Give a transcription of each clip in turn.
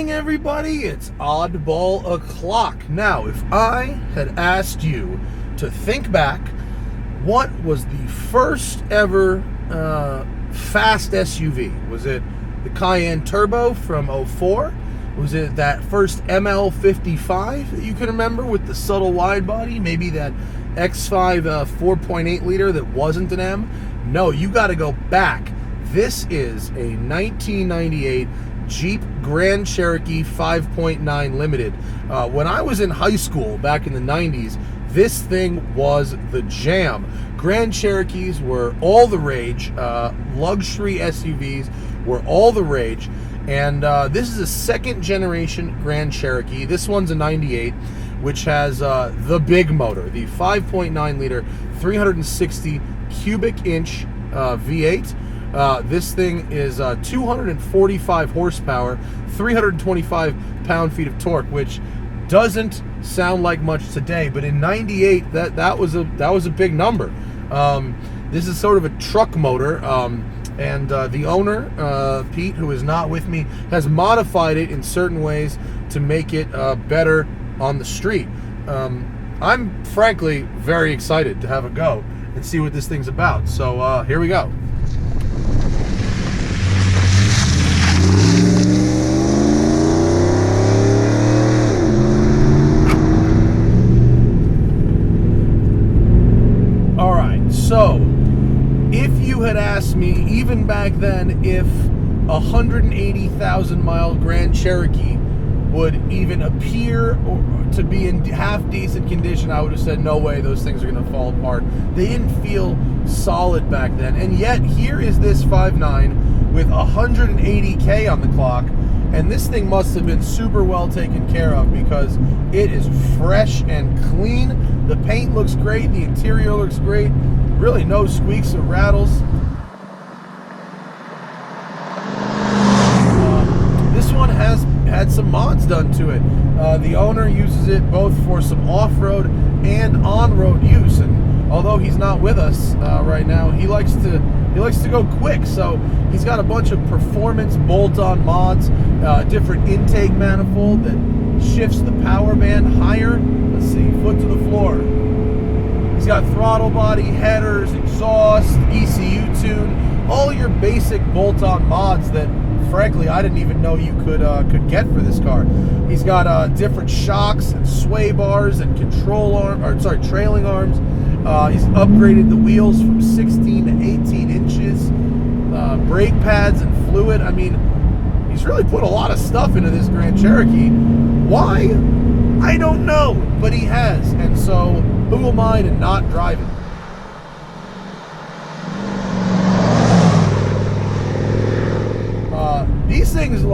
morning, everybody. It's Oddball O'Clock. Now, if I had asked you to think back, what was the first ever fast SUV? Was it the Cayenne Turbo from 04? Was it that first ML55 that you can remember with the subtle wide body? Maybe that X5 4.8 liter that wasn't an M? No, you got to go back. This is a 1998 Jeep Grand Cherokee 5.9 Limited. When I was in high school back in the 90s, this thing was the jam. Grand Cherokees were all the rage. Luxury SUVs were all the rage. And this is a second generation Grand Cherokee. This one's a 98, which has the big motor, the 5.9 liter, 360 cubic inch V8. This thing is 245 horsepower, 325 pound-feet of torque, which doesn't sound like much today, but in 98 that was a big number. This is sort of a truck motor, and the owner, Pete, who is not with me, has modified it in certain ways to make it better on the street. I'm frankly very excited to have a go and see what this thing's about. So here we go. So, if you had asked me even back then if a 180,000 mile Grand Cherokee would even appear to be in half decent condition, I would have said no way, those things are going to fall apart. They didn't feel solid back then, and yet here is this 5.9 with 180K on the clock, and this thing must have been super well taken care of because it is fresh and clean. The paint looks great, the interior looks great. Really no squeaks or rattles. This one has had some mods done to it. The owner uses it both for some off-road and on-road use, and although he's not with us right now, he likes to go quick. So he's got a bunch of performance bolt-on mods, different intake manifold that shifts the power band higher. Let's see, foot to the floor. He's got throttle body, headers, exhaust, ECU tune, all your basic bolt-on mods that, frankly, I didn't even know you could get for this car. He's got different shocks and sway bars and trailing arms. He's upgraded the wheels from 16 to 18 inches, brake pads and fluid. I mean, he's really put a lot of stuff into this Grand Cherokee. Why? I don't know, but he has, and so who am I to not drive it? These things,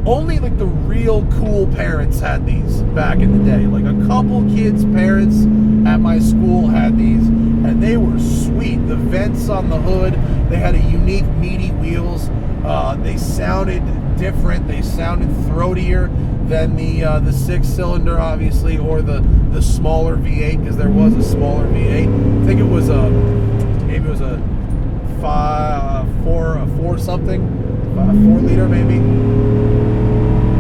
only the real cool parents had these back in the day. Like a couple kids' parents at my school had these, and they were sweet. The vents on the hood, they had a unique meaty wheels. They sounded different. They sounded throatier than the six-cylinder, obviously, or the smaller V8, because there was a smaller V8. I think it was maybe it was a 4 liter maybe.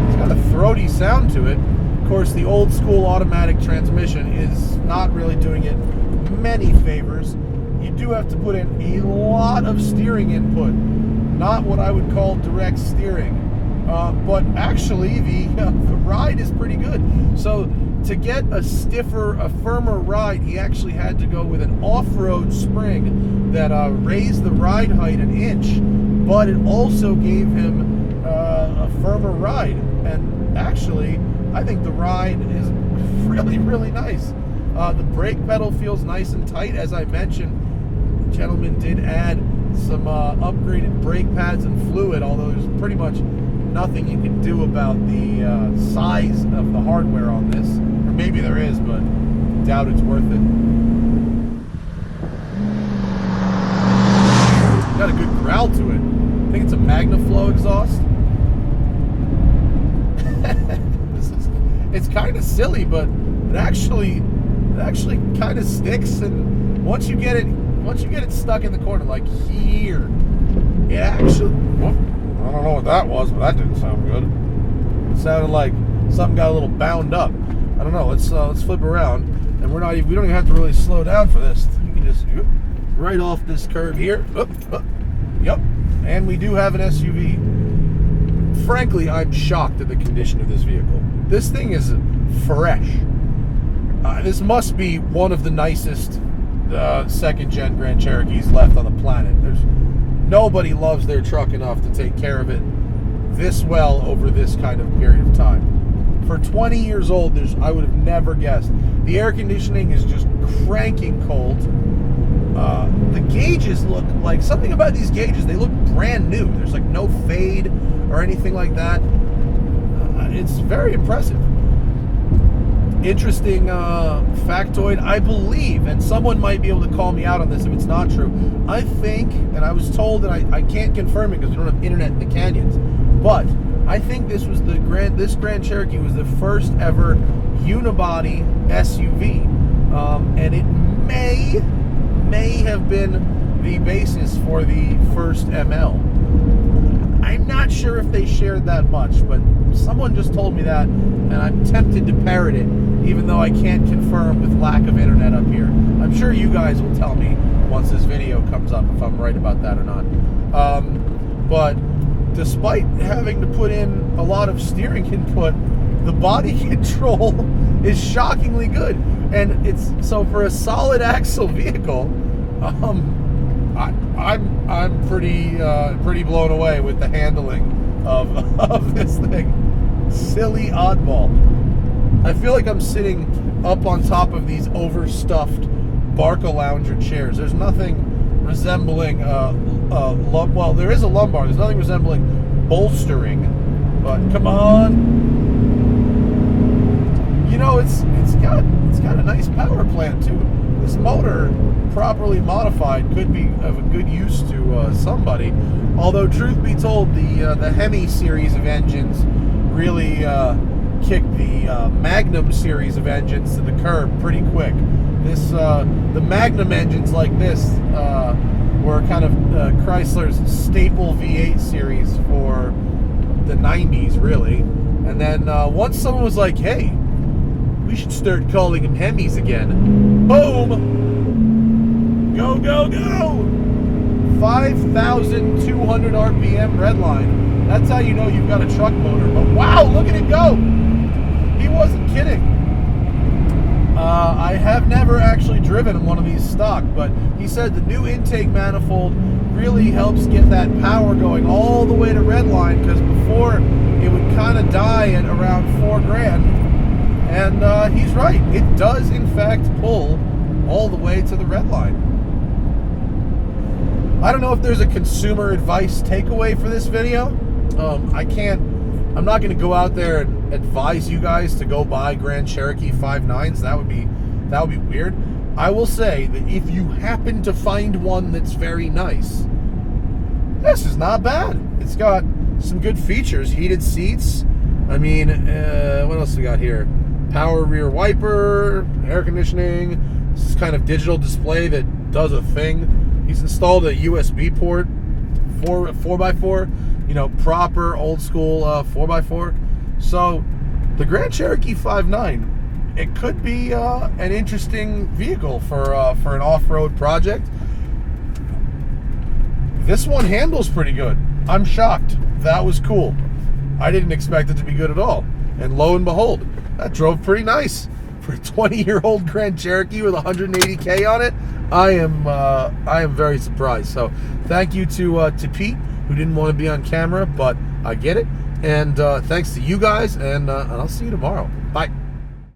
It's got a throaty sound to it. Of course, the old school automatic transmission is not really doing it many favors. You do have to put in a lot of steering input, not what I would call direct steering. But actually, the ride is pretty good. So to get a firmer ride, he actually had to go with an off-road spring that raised the ride height an inch, but it also gave him a firmer ride. And actually, I think the ride is really, really nice. The brake pedal feels nice and tight. As I mentioned, the gentleman did add some upgraded brake pads and fluid, although there's pretty much nothing you can do about the size of the hardware on this. Or maybe there is, but I doubt it's worth it. It's got a good growl to it. I think it's a Magnum flow exhaust. It's kind of silly, but it actually kind of sticks, and once you get it stuck in the corner, like here, it actually, I don't know what that was, but that didn't sound good. Sounded like something got a little bound up. I don't know. Let's flip around, and we don't even have to really slow down for this. You can just right off this curve here. Yep. And we do have an SUV. Frankly, I'm shocked at the condition of this vehicle. This thing is fresh. This must be one of the nicest second-gen Grand Cherokees left on the planet. Nobody loves their truck enough to take care of it this well over this kind of period of time. For 20 years old, I would have never guessed. The air conditioning is just cranking cold. The gauges look like, something about these gauges, they look brand new. There's like no fade or anything like that. It's very impressive. Interesting factoid, I believe, and someone might be able to call me out on this if it's not true. I think, and I was told, and I can't confirm it because we don't have internet in the canyons, but I think this Grand Cherokee was the first ever unibody SUV, and it may have been the basis for the first ML. I'm not sure if they shared that much, but someone just told me that, and I'm tempted to parrot it, even though I can't confirm with lack of internet up here. I'm sure you guys will tell me once this video comes up if I'm right about that or not. But despite having to put in a lot of steering input, the body control is shockingly good. And it's so for a solid axle vehicle, I'm pretty blown away with the handling of this thing. Silly oddball. I feel like I'm sitting up on top of these overstuffed Barca lounger chairs. There's nothing resembling well, there is a lumbar. There's nothing resembling bolstering. But come on, you know it's got a nice power plant too. This motor, properly modified, could be of a good use to somebody. Although, truth be told, the Hemi series of engines really kicked the Magnum series of engines to the curb pretty quick. The Magnum engines like this were kind of Chrysler's staple V8 series for the 90s, really. And then once someone was like, hey, we should start calling them Hemis again. Boom! Go, go, go! 5,200 RPM redline. That's how you know you've got a truck motor. But wow, look at it go! He wasn't kidding. I have never actually driven one of these stock, but he said the new intake manifold really helps get that power going all the way to redline, because before it would kind of die at around $4,000. And he's right. It does, in fact, pull all the way to the red line. I don't know if there's a consumer advice takeaway for this video. I'm not going to go out there and advise you guys to go buy Grand Cherokee 5.9s. That would be weird. I will say that if you happen to find one that's very nice, this is not bad. It's got some good features. Heated seats. I mean, what else we got here? Power rear wiper, air conditioning. This is kind of digital display that does a thing. He's installed a USB port, 4x4, you know, proper old school 4x4. So the Grand Cherokee 5.9, it could be an interesting vehicle for an off-road project. This one handles pretty good. I'm shocked. That was cool. I didn't expect it to be good at all. And lo and behold, that drove pretty nice. For a 20-year-old Grand Cherokee with 180K on it, I am very surprised. So thank you to Pete, who didn't want to be on camera, but I get it. And thanks to you guys, and I'll see you tomorrow. Bye.